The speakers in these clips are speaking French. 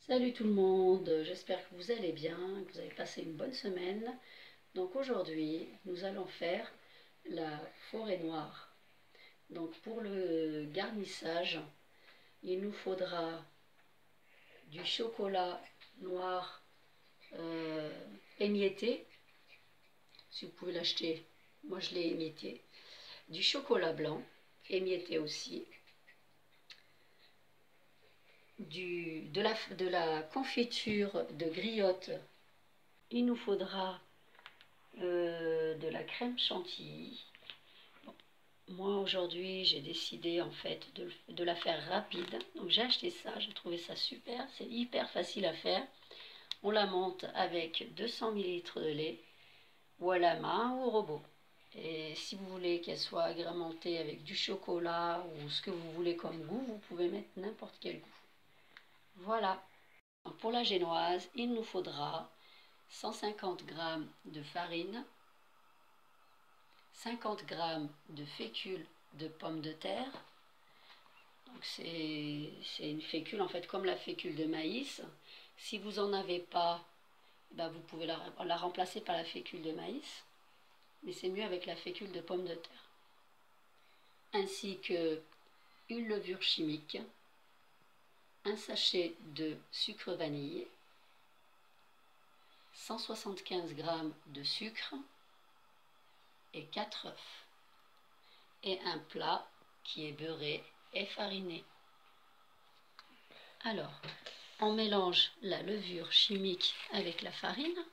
Salut tout le monde, j'espère que vous allez bien, que vous avez passé une bonne semaine. Donc aujourd'hui, nous allons faire la forêt noire. Donc pour le garnissage, il nous faudra du chocolat noir émietté, si vous pouvez l'acheter, moi je l'ai émietté, du chocolat blanc émietté aussi, de la confiture de griotte. Il nous faudra de la crème chantilly. Bon, moi aujourd'hui j'ai décidé en fait de la faire rapide, donc j'ai acheté ça, j'ai trouvé ça super, c'est hyper facile à faire. On la monte avec 200 ml de lait, ou à la main ou au robot. Et si vous voulez qu'elle soit agrémentée avec du chocolat ou ce que vous voulez comme goût, vous pouvez mettre n'importe quel goût. Voilà. Donc pour la génoise, il nous faudra 150 g de farine, 50 g de fécule de pommes de terre. Donc c'est une fécule en fait comme la fécule de maïs. Si vous n'en avez pas, ben vous pouvez la remplacer par la fécule de maïs, mais c'est mieux avec la fécule de pommes de terre. Ainsi que une levure chimique, un sachet de sucre vanillé, 175 g de sucre et 4 œufs. Et un plat qui est beurré et fariné. Alors, on mélange la levure chimique avec la farine.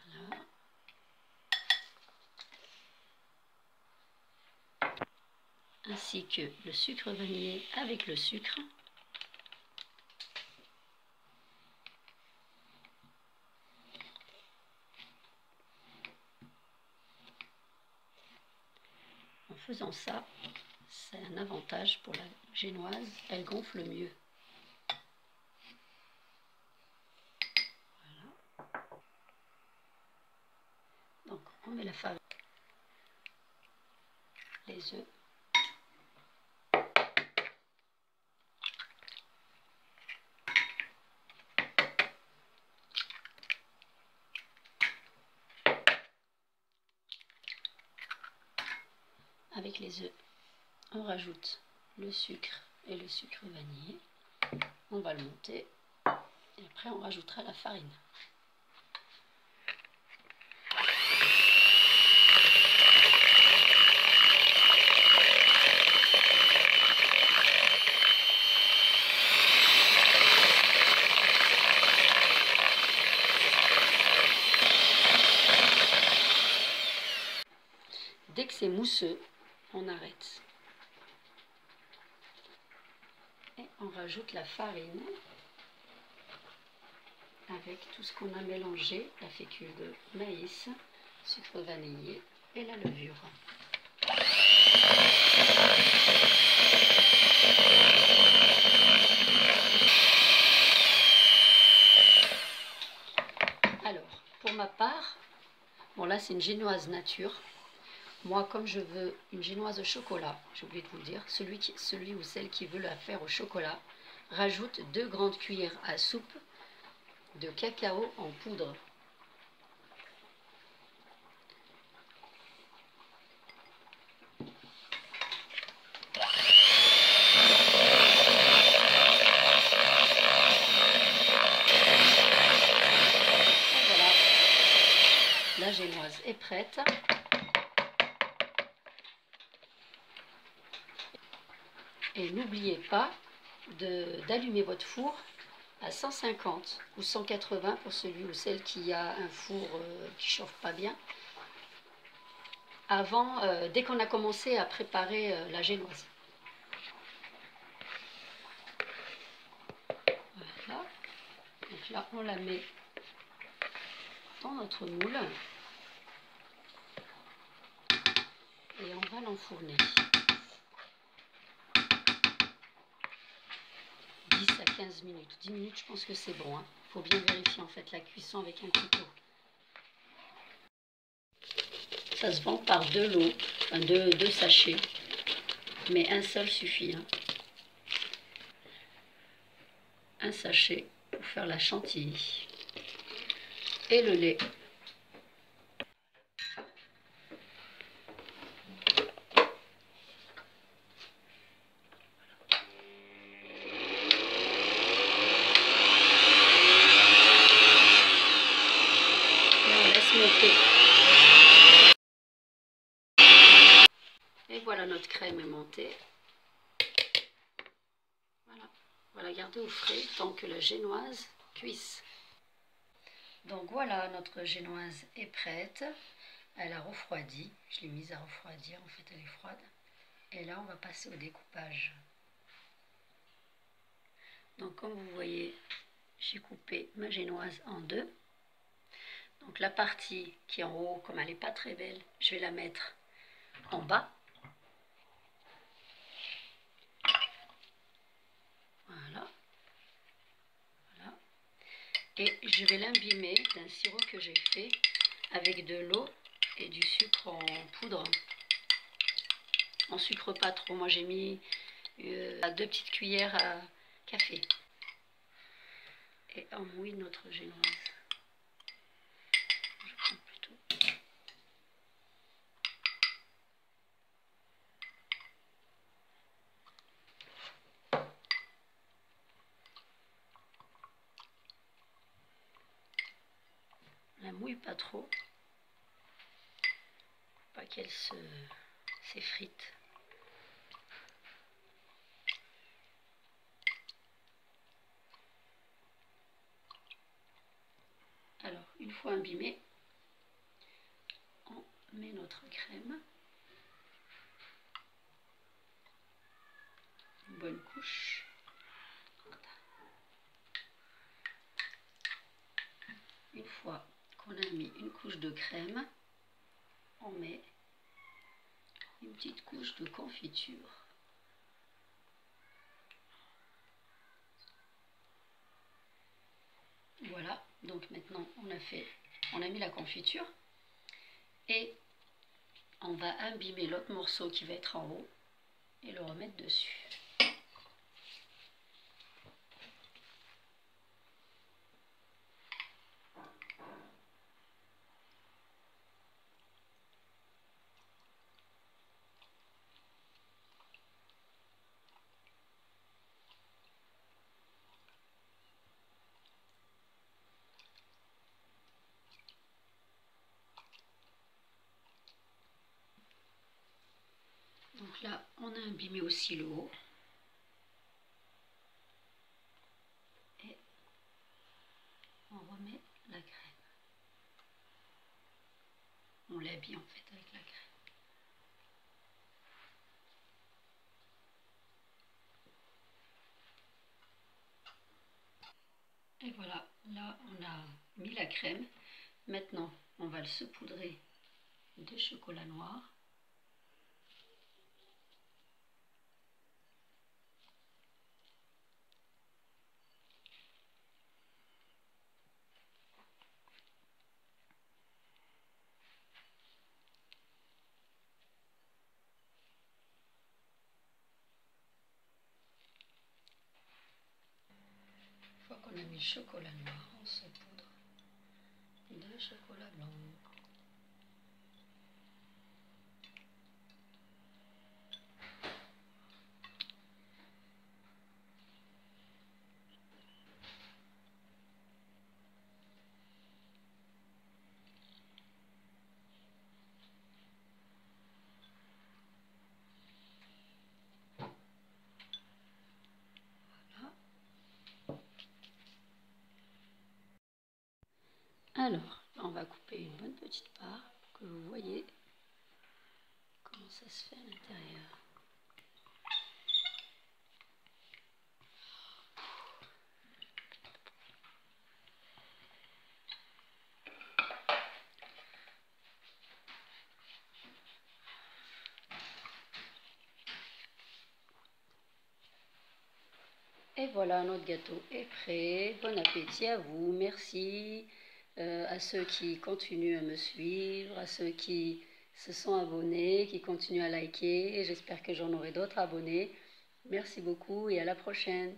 Voilà. Ainsi que le sucre vanillé avec le sucre. En faisant ça, c'est un avantage pour la génoise, elle gonfle mieux. Voilà. Donc on met la farine, les œufs. Avec les œufs, on rajoute le sucre et le sucre vanillé. On va le monter et après on rajoutera la farine. Dès que c'est mousseux, on arrête. Et on rajoute la farine avec tout ce qu'on a mélangé, la fécule de maïs, sucre vanillé et la levure. Alors, pour ma part, bon là c'est une génoise nature. Moi, comme je veux une génoise au chocolat, j'ai oublié de vous le dire, celui ou celle qui veut la faire au chocolat, rajoute 2 grandes cuillères à soupe de cacao en poudre. Et voilà, la génoise est prête. Et n'oubliez pas d'allumer votre four à 150 ou 180 pour celui ou celle qui a un four qui ne chauffe pas bien, avant, dès qu'on a commencé à préparer la génoise. Voilà. Donc là, on la met dans notre moule et on va l'enfourner. 10 à 15 minutes. 10 minutes, je pense que c'est bon. Il faut bien vérifier en fait la cuisson avec un couteau. Ça se vend par 2 lots, enfin 2 sachets. Mais un seul suffit. Hein. Un sachet pour faire la chantilly. Et le lait. Monter. Et voilà, notre crème est montée. Voilà, on va la garder au frais tant que la génoise cuisse. Donc voilà, notre génoise est prête. Elle a refroidi. Je l'ai mise à refroidir, en fait elle est froide. Et là on va passer au découpage. Donc comme vous voyez, j'ai coupé ma génoise en 2. Donc la partie qui est en haut, comme elle n'est pas très belle, je vais la mettre en bas. Voilà. Voilà. Et je vais l'imbimer d'un sirop que j'ai fait avec de l'eau et du sucre en poudre. En sucre pas trop. Moi j'ai mis 2 petites cuillères à café. Et on mouille notre génoise. Je prends plutôt. On la mouille pas trop. Faut pas qu'elle s'effrite. Alors, une fois imbibée, on met notre crème. Une bonne couche. Une fois qu'on a mis une couche de crème, on met une petite couche de confiture. Voilà, donc maintenant on a mis la confiture et on va imbiber l'autre morceau qui va être en haut et le remettre dessus. Donc là, on a imbibé aussi le haut. Et on remet la crème. On l'habille en fait avec la crème. Et voilà, là on a mis la crème. Maintenant, on va le saupoudrer de chocolat noir. Une fois qu'on a mis le chocolat noir, on saupoudre de chocolat blanc. Alors, on va couper une bonne petite part pour que vous voyez comment ça se fait à l'intérieur. Et voilà, notre gâteau est prêt. Bon appétit à vous. Merci à ceux qui continuent à me suivre, à ceux qui se sont abonnés, qui continuent à liker. J'espère que j'en aurai d'autres abonnés. Merci beaucoup et à la prochaine.